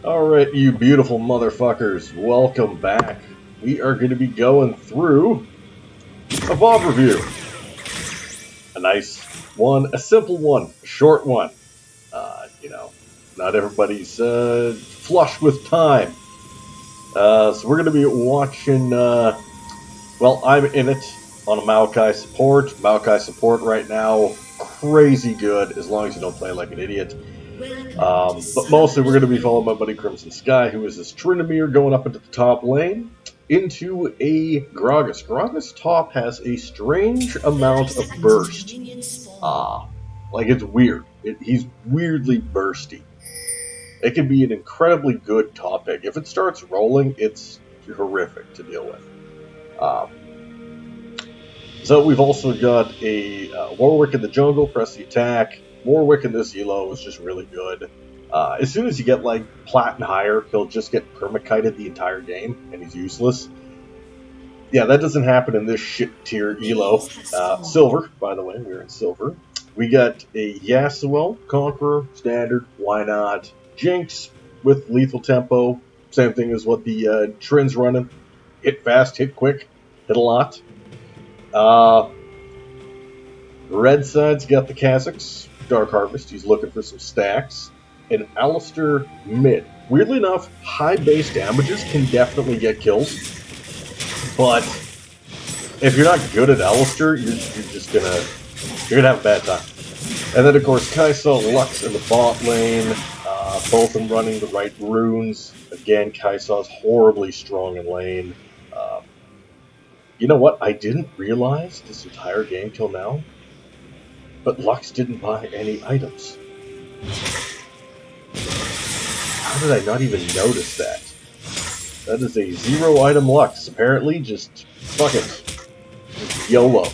Alright, you beautiful motherfuckers, welcome back. We are going to be going through a VOD review. A nice one, a simple one, a short one. Not everybody's flush with time. So we're going to be watching, well, I'm in it on a Maokai support. Maokai support right now, crazy good, as long as you don't play like an idiot. But mostly we're going to be following my buddy Krimsinskye, who is this Tryndamere going up into the top lane, into a Gragas. Gragas top has a strange amount of burst. Like it's weird. He's weirdly bursty. It can be an incredibly good top pick. If it starts rolling, it's horrific to deal with. So we've also got a Warwick in the jungle, press the attack. Warwick in this elo is just really good. As soon as you get like plat and higher, he'll just get permakited the entire game, and he's useless. Yeah, that doesn't happen in this shit tier elo. Silver, by the way, we're in silver. We got a Yasuo, Conqueror, standard, why not? Jinx with lethal tempo, same thing as what the Trind's running. Hit fast, hit quick, hit a lot. Red side's got the Kha'Zix, Dark Harvest, he's looking for some stacks. And Alistair mid. Weirdly enough, high base damages can definitely get kills. But if you're not good at Alistair, you're gonna have a bad time. And then of course Kai'Sa, Lux in the bot lane, both of them running the right runes. Again, Kai'Sa's horribly strong in lane. You know what? I didn't realize this entire game till now, but Lux didn't buy any items. How did I not even notice that? That is a 0 item Lux. Apparently, just fuck it. Just YOLO.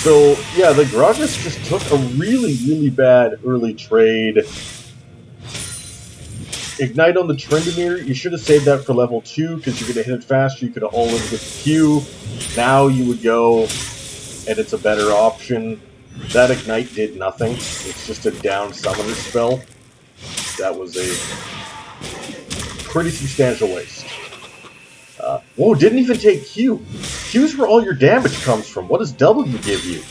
So, yeah, the Gragas just took a really, really bad early trade. Ignite on the Tryndamere, you should have saved that for level 2, because you're going to hit it faster, you could have all-in with the Q. Now you would go, and it's a better option. That Ignite did nothing. It's just a down summoner spell. That was a pretty substantial waste. Whoa, didn't even take Q. Q's where all your damage comes from. What does W give you?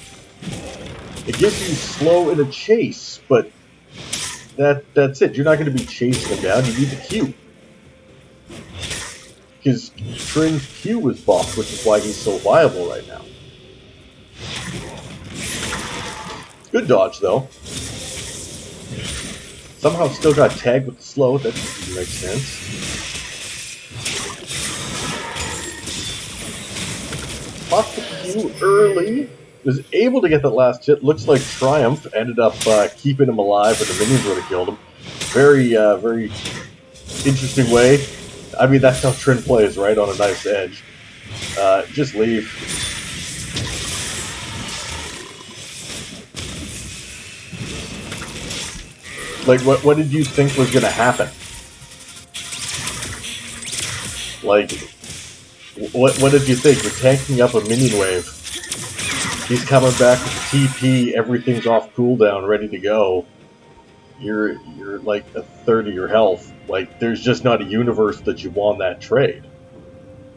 It gives you slow in a chase, but that's it. You're not going to be chasing him down. You need the Q. Because Trin's Q was buffed, which is why he's so viable right now. Good dodge, though. Somehow still got tagged with the slow. That doesn't make sense. Popped the Q early. Was able to get that last hit. Looks like Triumph ended up keeping him alive, but the minions would have killed him. Very, very interesting way. I mean, that's how Trynd plays, right? On a nice edge. Just leave. Like, what did you think was going to happen? Like, what did you think? You're tanking up a minion wave. He's coming back with the TP, everything's off cooldown, ready to go. You're like a third of your health. Like, there's just not a universe that you won that trade.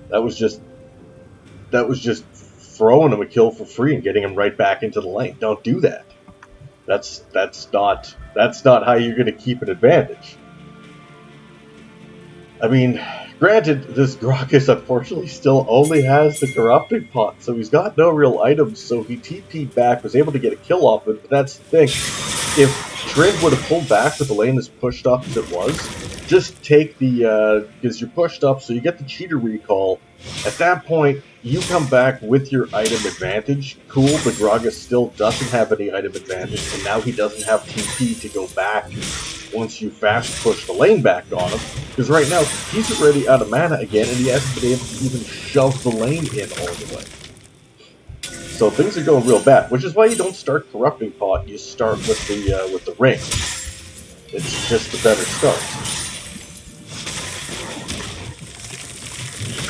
That was just throwing him a kill for free and getting him right back into the lane. Don't do that. That's not how you're going to keep an advantage. I mean, granted, this Gragas unfortunately still only has the corrupting pot, so he's got no real items, so he TP'd back, was able to get a kill off it, but that's the thing. If Trynd would have pulled back with the lane as pushed up as it was, just take the, because you're pushed up, so you get the cheater recall. At that point, you come back with your item advantage. Cool, but Gragas still doesn't have any item advantage, and now he doesn't have TP to go back once you fast push the lane back on him. Because right now, he's already out of mana again, and he hasn't been able to even shove the lane in all the way. So things are going real bad, which is why you don't start Corrupting Pot, you start with the ring. It's just a better start.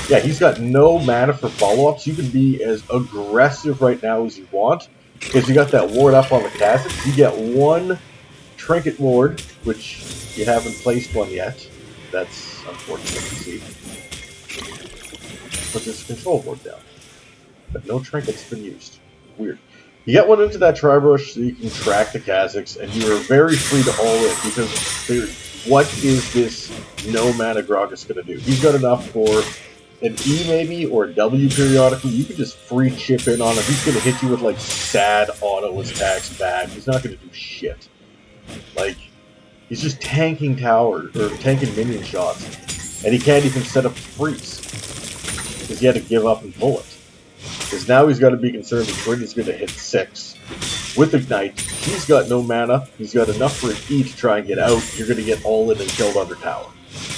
Yeah, he's got no mana for follow-ups. You can be as aggressive right now as you want, because you got that ward up on the Kha'Zix. You get one Trinket ward, which you haven't placed one yet. That's unfortunate to see. But there's a control board down. But no trinkets been used. Weird. You get one into that tri-brush so you can track the Kazakhs, and you are very free to all in, because what is this no mana Gragas going to do? He's got enough for an E maybe, or a W periodically. You can just free chip in on him. He's going to hit you with like sad auto attacks back. He's not going to do shit. Like, he's just tanking tower, or tanking minion shots. And he can't even set up freeze. Because he had to give up and pull it. Because now he's got to be concerned that Trynd's going to hit 6. With Ignite, he's got no mana. He's got enough for an E to try and get out. You're going to get all in and killed under tower.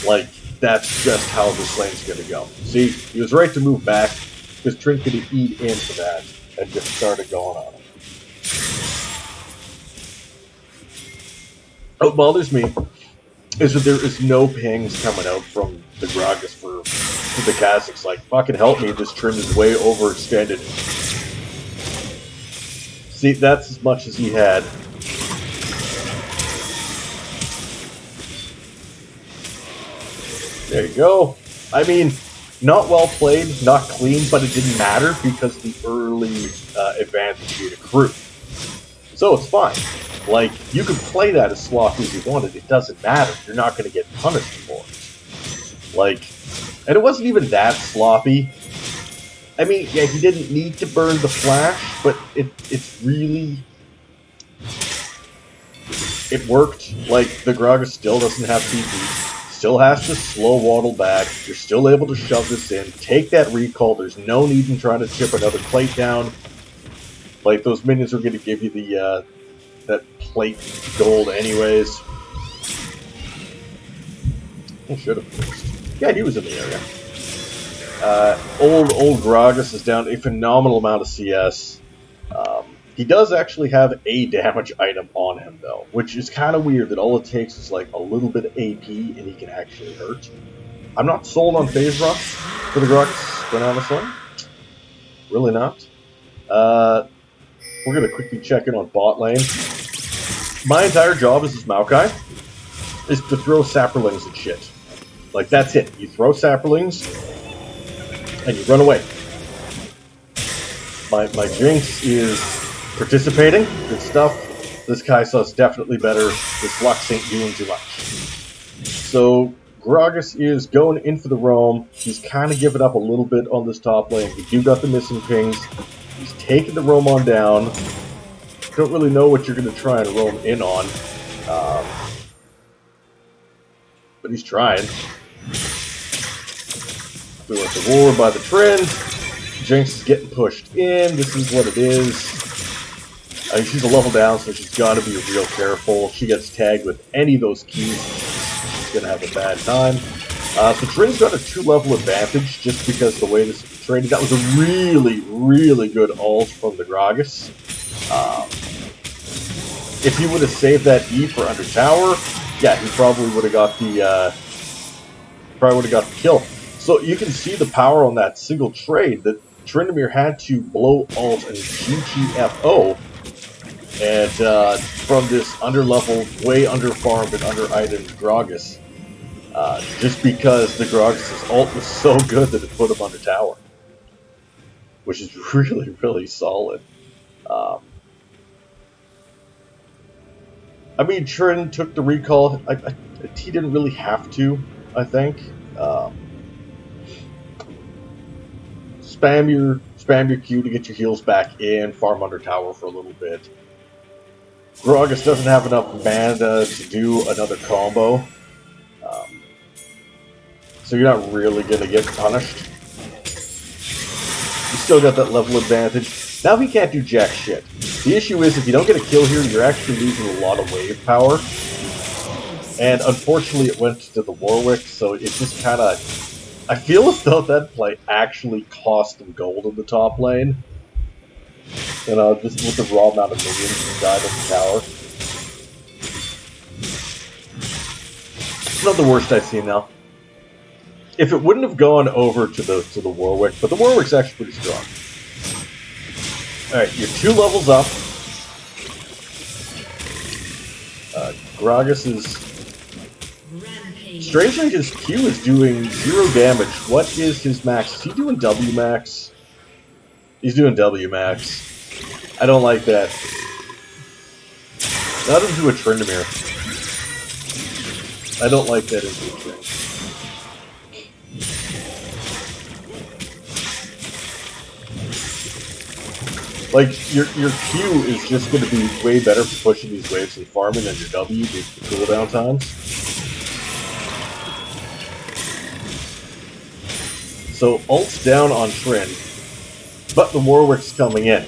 Like, that's just how this lane's going to go. See, he was right to move back, because Trynd could have eat into that and just started going on him. What bothers me is that there is no pings coming out from the Gragas for the Kazakhs. Like, fucking help me, this Trynd is way overextended. See, that's as much as he had. There you go. I mean, not well played, not clean, but it didn't matter because the early advantage did accrue. So it's fine. Like, you can play that as sloppy as you wanted. It doesn't matter. You're not going to get punished for it. Like, and it wasn't even that sloppy. I mean, yeah, he didn't need to burn the flash, but it's really... It worked. Like, the Gragas still doesn't have TP. Still has to slow waddle back. You're still able to shove this in. Take that recall. There's no need in trying to chip another plate down. Like, those minions are going to give you the, that plate gold anyways. I should have first. Yeah, he was in the area. Old Gragas is down a phenomenal amount of CS. He does actually have a damage item on him, though, which is kind of weird that all it takes is like a little bit of AP and he can actually hurt. I'm not sold on phase rush for the Gragas, quite honestly. Really not. We're going to quickly check in on bot lane. My entire job as this Maokai is to throw saprolings and shit. Like, that's it. You throw saprolings and you run away. My Jinx is participating. Good stuff. This Kai'Sa's definitely better. This Lux ain't doing too much. So, Gragas is going in for the roam. He's kind of giving up a little bit on this top lane. He do got the missing pings. He's taking the roam on down. Don't really know what you're going to try and roam in on. But he's trying. We went to war by the Trynd. Jinx is getting pushed in. This is what it is. She's a level down, so she's got to be real careful. If she gets tagged with any of those keys, she's going to have a bad time. So Trynd's got a 2-level advantage just because the way this is traded. That was a really, really good ult from the Gragas. If he would have saved that E for under tower, yeah, he probably would have got the kill. So you can see the power on that single trade that Tryndamere had to blow ult and GTFO. And from this underleveled, way underfarmed and under-itemed Gragas, just because the Gragas' ult was so good that it put him under tower. Which is really, really solid. I mean, Trynd took the recall. He didn't really have to, I think. Spam your Q to get your heals back in, farm under tower for a little bit. Gragas doesn't have enough mana to do another combo. So you're not really going to get punished. You still got that level advantage. Now he can't do jack shit. The issue is if you don't get a kill here, you're actually losing a lot of wave power. And unfortunately it went to the Warwick, so it just kind of... I feel as though that play actually cost them gold in the top lane. You know, just with the raw amount of minions that died in the tower. It's not the worst I've seen now. If it wouldn't have gone over to the Warwick, but the Warwick's actually pretty strong. Alright, you're 2 levels up. Gragas is Strangely, his Q is doing 0 damage. What is his max? Is he doing W max? He's doing W max. I don't like that. Not into a Tryndamere. I don't like that into a Trynd. Like, your Q is just going to be way better for pushing these waves and farming than your W due to the cooldown times. So, ult's down on Trynd, but the Warwick's coming in.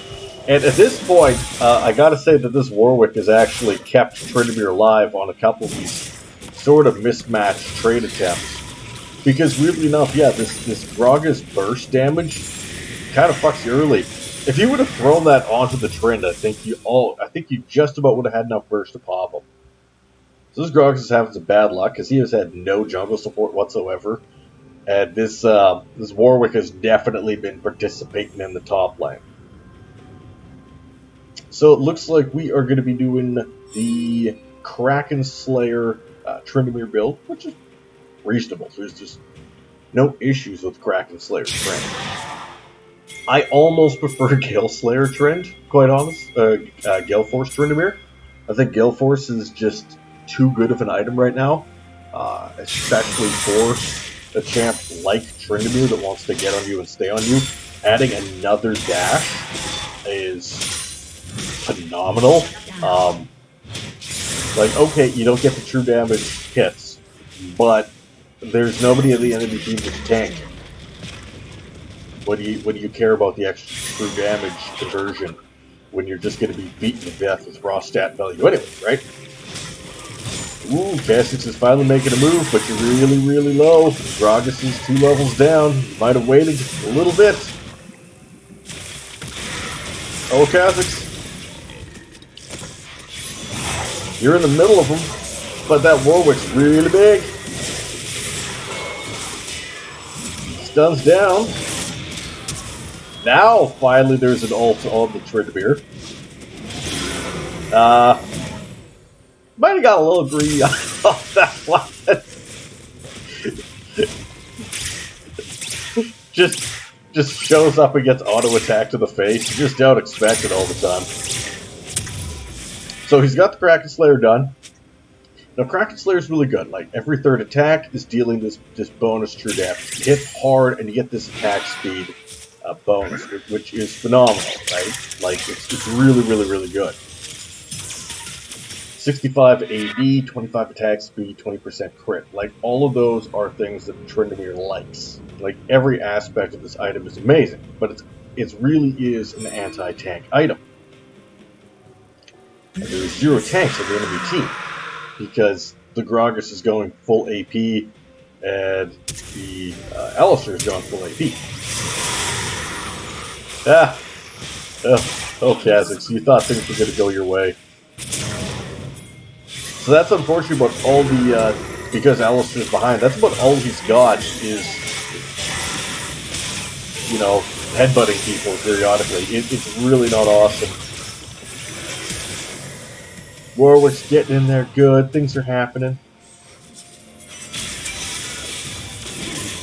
And at this point, I gotta say that this Warwick has actually kept Tryndamere alive on a couple of these sort of mismatched trade attempts. Because weirdly enough, yeah, this Gragas burst damage kind of fucks you early. If you would have thrown that onto the Trynd, I think you just about would have had enough burst to pop him. So this Gragas is having some bad luck because he has had no jungle support whatsoever. And this Warwick has definitely been participating in the top lane. So it looks like we are going to be doing the Kraken Slayer Tryndamere build, which is reasonable. There's just no issues with Kraken Slayer Trynd. I almost prefer Gale Slayer Trynd, quite honest. Gale Force Tryndamere. I think Gale Force is just too good of an item right now, especially for a champ like Tryndamere that wants to get on you and stay on you. Adding another dash is phenomenal. Like, okay, you don't get the true damage hits, but there's nobody in the enemy team that can tank. What do you care about the extra true damage conversion when you're just going to be beaten to death with raw stat value anyway, right? Ooh, Kha'Zix is finally making a move, but you're really, really low. Gragas is 2 levels down. You might have waited a little bit. Oh, Kha'Zix. You're in the middle of them, but that Warwick's really big. Stuns down. Now, finally, there's an ult on the Tryndamere. Might have got a little greedy off that one. just shows up and gets auto attack to the face. You just don't expect it all the time. So he's got the Kraken Slayer done. Now Kraken Slayer is really good. Like every third attack is dealing this bonus true damage. You hit hard and you get this attack speed bonus, which is phenomenal, right? Like it's really, really, really good. 65 AD, 25 attack speed, 20% crit. Like, all of those are things that Tryndamere likes. Like, every aspect of this item is amazing, but it really is an anti-tank item. And there's 0 tanks on the enemy team, because the Gragas is going full AP, and the Alistar is going full AP. Oh, Kha'Zix, you thought things were going to go your way. So that's unfortunate, but all the, because Alistar's behind, that's about all he's got is, you know, headbutting people periodically. It's really not awesome. Warwick's getting in there good, things are happening.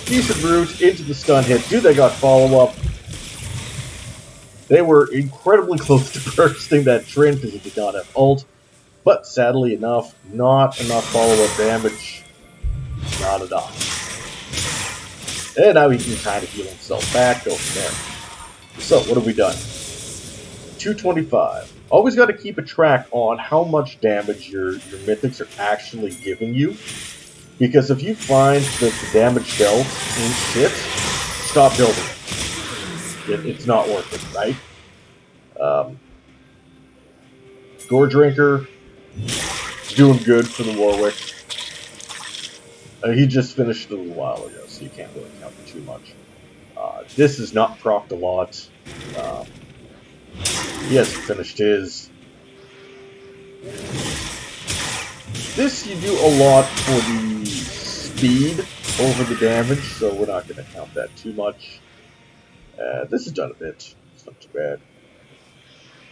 Decent route into the stun hit. Dude, they got follow-up. They were incredibly close to bursting that Trynd because he did not have ult. But sadly enough, not enough follow-up damage. Not enough. And now he can kind of heal himself back, go from there. So, what have we done? 225. Always got to keep a track on how much damage your mythics are actually giving you. Because if you find that the damage dealt ain't shit, stop building it. It's not worth it, right? Gore Drinker. Doing good for the Warwick. He just finished a little while ago, so you can't really count it too much. This is not procced a lot. He hasn't finished his. This you do a lot for the speed over the damage, so we're not going to count that too much. This has done a bit. It's not too bad.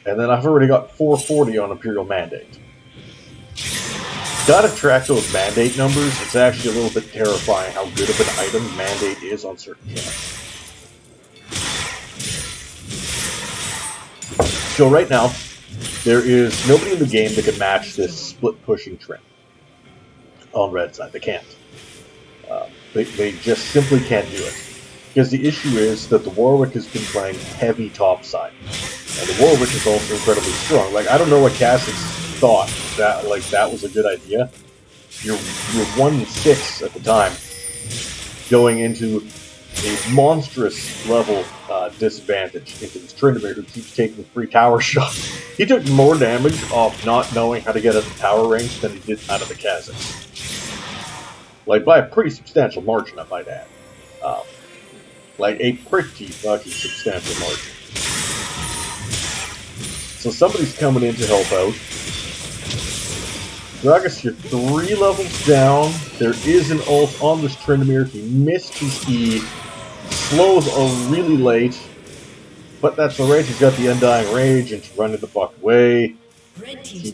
And then I've already got 440 on Imperial Mandate. Gotta track those mandate numbers. It's actually a little bit terrifying how good of an item mandate is on certain camps. So right now, there is nobody in the game that can match this split pushing trend on red side. They can't. They just simply can't do it. Because the issue is that the Warwick has been playing heavy top side. And the Warwick is also incredibly strong. Like, I don't know what Cassius thought that, like, that was a good idea. You're 1-6 at the time, going into a monstrous level disadvantage into this Tryndamere who keeps taking free tower shots. He took more damage off not knowing how to get out of the tower range than he did out of the Kha'Zix. Like, by a pretty substantial margin, I might add. Like, a pretty fucking substantial margin. So somebody's coming in to help out. Gragas, you're 3 levels down. There is an ult on this Tryndamere. He missed his E. Slows really late. But that's alright. He's got the Undying Rage and to run it the fuck away. He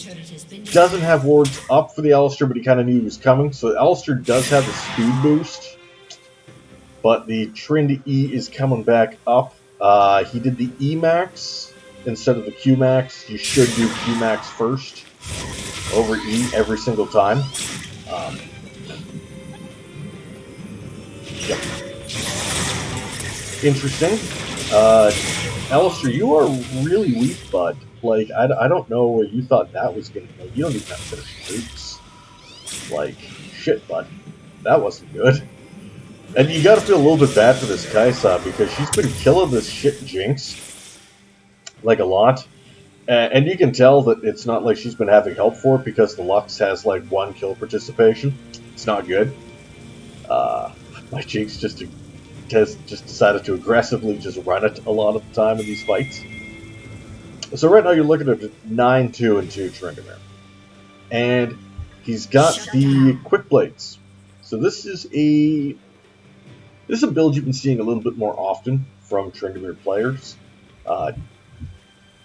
doesn't have wards up for the Alistair, but he kind of knew he was coming. So Alistair does have a speed boost. But the Trynd E is coming back up. He did the E max instead of the Q max. You should do Q max first over E every single time. Yep. Interesting. Alistair, you are really weak, bud. Like, I don't know what you thought that was going to go. You don't even have to finish loops. Like, shit, bud. That wasn't good. And you gotta feel a little bit bad for this Kaisa, because she's been killing this shit Jinx. Like, a lot. And you can tell that it's not like she's been having help for it, because the Lux has, like, 1 kill participation. It's not good. My Jinx just decided to aggressively just run it a lot of the time in these fights. So right now you're looking at 9-2 and 2 Tryndamere. And he's got the Quick Blades. So this is a build you've been seeing a little bit more often from Tryndamere players.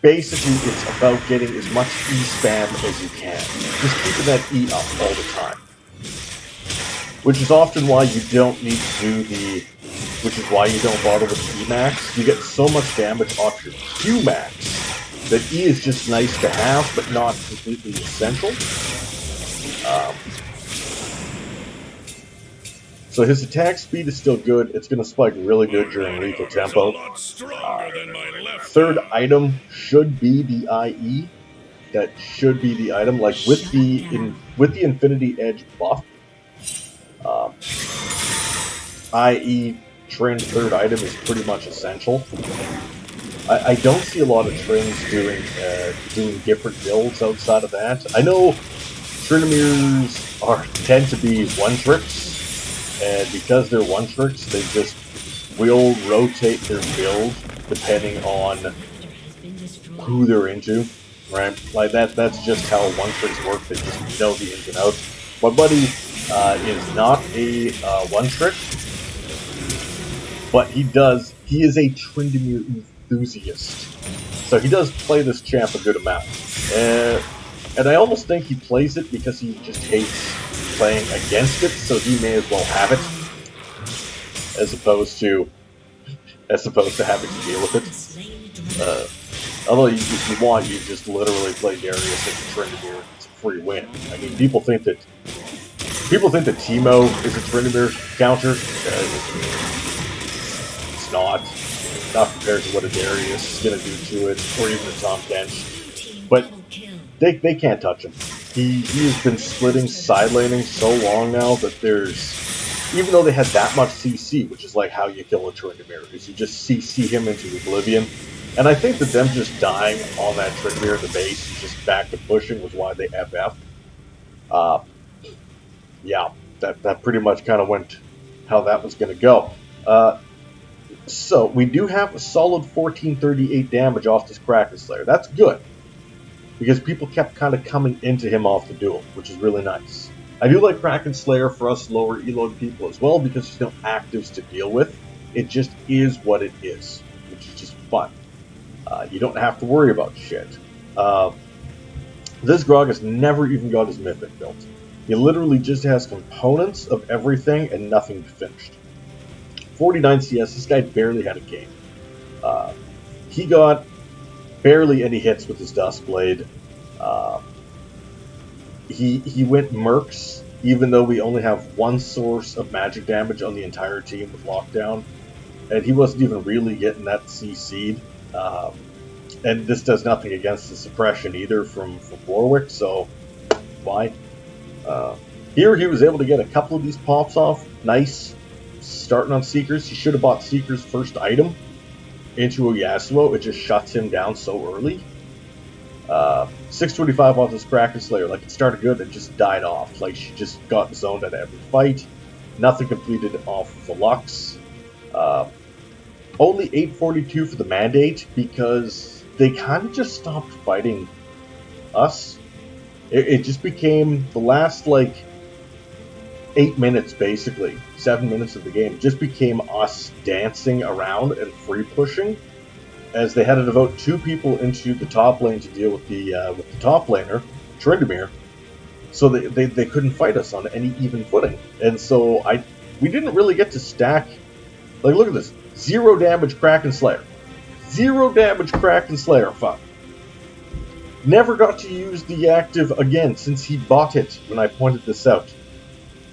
Basically, it's about getting as much E spam as you can. Just keeping that E up all the time. Which is often why you don't need to do the... Which is why you don't bother with E max. You get so much damage off your Q max that E is just nice to have, but not completely essential. So his attack speed is still good. It's going to spike really good during lethal tempo. Third item should be the IE. That should be the item. Like with the Infinity Edge buff, IE Trynd third item is pretty much essential. I don't see a lot of Trynds doing different builds outside of that. I know Tryndameres tend to be one-tricks. And because they're one-tricks, they just will rotate their build depending on who they're into, right? Like that's just how one-tricks work. They just know the ins and outs. My buddy is not a one-trick, but he is a Tryndamere enthusiast. So he does play this champ a good amount. And I almost think he plays it because he just hates playing against it, so he may as well have it, as opposed to having to deal with it. Although if you want, you just literally play Darius and Tryndamere. It's a free win. I mean, people think that Teemo is a Tryndamere counter. It's not compared to what a Darius is going to do to it, or even a Tahm Kench. But they can't touch him. He has been splitting side laning so long now that even though they had that much CC, which is like how you kill a Tryndamere, is you just CC him into oblivion. And I think that them just dying on that Tryndamere in the base and just back to pushing was why they FF. Yeah, that pretty much kind of went how that was going to go. So we do have a solid 1438 damage off this Kraken Slayer. That's good. Because people kept kind of coming into him off the duel, which is really nice. I do like Kraken Slayer for us lower elo people as well, because there's no actives to deal with. It just is what it is, which is just fun. You don't have to worry about shit. This Gragas never even got his Mythic built. He literally just has components of everything and nothing finished. 49 CS, this guy barely had a game. He got barely any hits with his Duskblade. He went Mercs, even though we only have one source of magic damage on the entire team with Lockdown. And he wasn't even really getting that CC'd. And this does nothing against the suppression either from Warwick, so fine. Here he was able to get a couple of these pops off. Nice. Starting on Seekers. He should have bought Seeker's first item into a Yasuo. It just shuts him down so early. 625 off this Kraken Slayer. Like, it started good and just died off. Like, she just got zoned at every fight. Nothing completed off the Lux. Only 842 for the Mandate because they kind of just stopped fighting us. It just became the last, like, 8 minutes, basically. 7 minutes of the game. Just became us dancing around and free pushing, as they had to devote 2 people into the top lane to deal with the top laner, Tryndamere, so they couldn't fight us on any even footing. And so we didn't really get to stack. Like, look at this. 0 damage Kraken Slayer. 0 damage Kraken Slayer, fuck. Never got to use the active again since he bought it when I pointed this out.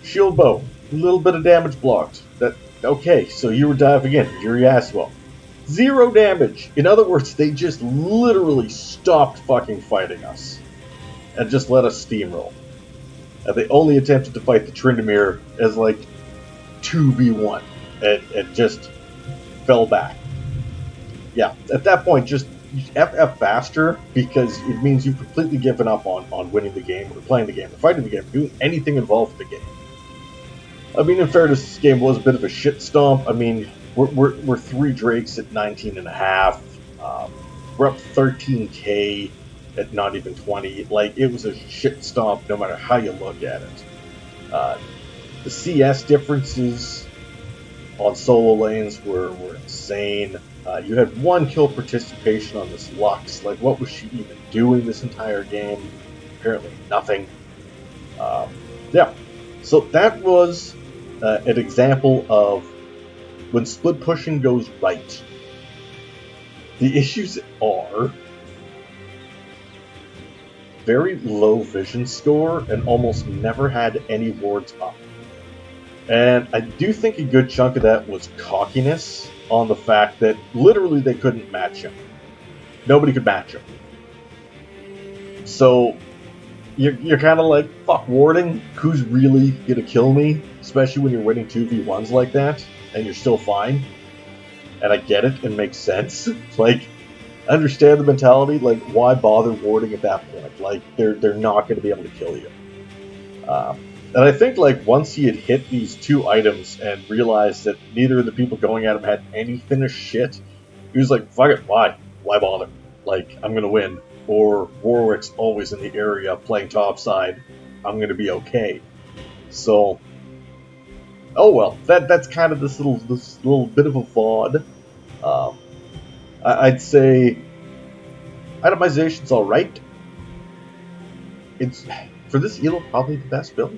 Shield bow, a little bit of damage blocked. Okay, so you were diving in. You're Yasuo. 0 damage. In other words, they just literally stopped fucking fighting us and just let us steamroll. And they only attempted to fight the Tryndamere as like 2v1 and just fell back. Yeah, at that point, just FF faster, because it means you've completely given up on winning the game, or playing the game, or fighting the game, or doing anything involved with the game. I mean, in fairness, this game was a bit of a shit stomp. I mean, we're 3 Drakes at 19.5. We're up 13k at not even 20. Like, it was a shit stomp no matter how you look at it. The CS differences on solo lanes were insane. You had 1 kill participation on this Lux. Like, what was she even doing this entire game? Apparently nothing. Yeah. So that was an example of when split pushing goes right. The issues are very low vision score and almost never had any wards up. And I do think a good chunk of that was cockiness on the fact that literally they couldn't match him. Nobody could match him. So you're kind of like, fuck warding, who's really gonna kill me? Especially when you're winning 2v1s like that, and you're still fine. And I get it, it makes sense. Like, I understand the mentality, like, why bother warding at that point? Like, they're not gonna be able to kill you. And I think, like, once he had hit these 2 items and realized that neither of the people going at him had any finished shit, he was like, fuck it, why? Why bother? Like, I'm gonna win. Or Warwick's always in the area playing topside. I'm gonna be okay. So, oh well, that's kind of this little bit of a VOD. I'd say itemization's alright. It's, for this Elo, probably the best build,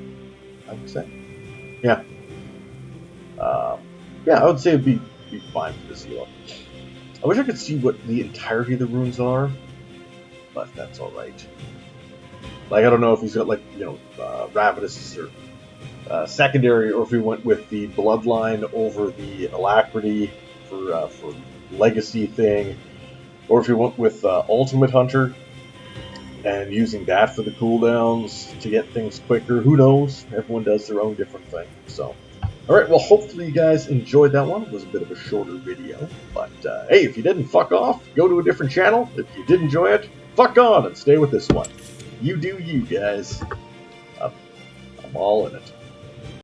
I would say. Yeah. Yeah, I would say it'd be fine for this Elo. I wish I could see what the entirety of the runes are, but that's alright. Like, I don't know if he's got, like, you know, Ravenous or secondary, or if he went with the Bloodline over the Alacrity for Legacy thing, or if he went with Ultimate Hunter and using that for the cooldowns to get things quicker. Who knows? Everyone does their own different thing. So, alright, well, hopefully you guys enjoyed that one. It was a bit of a shorter video, but hey, if you didn't, fuck off. Go to a different channel. If you did enjoy it, fuck on and stay with this one. You do you, guys. I'm all in it.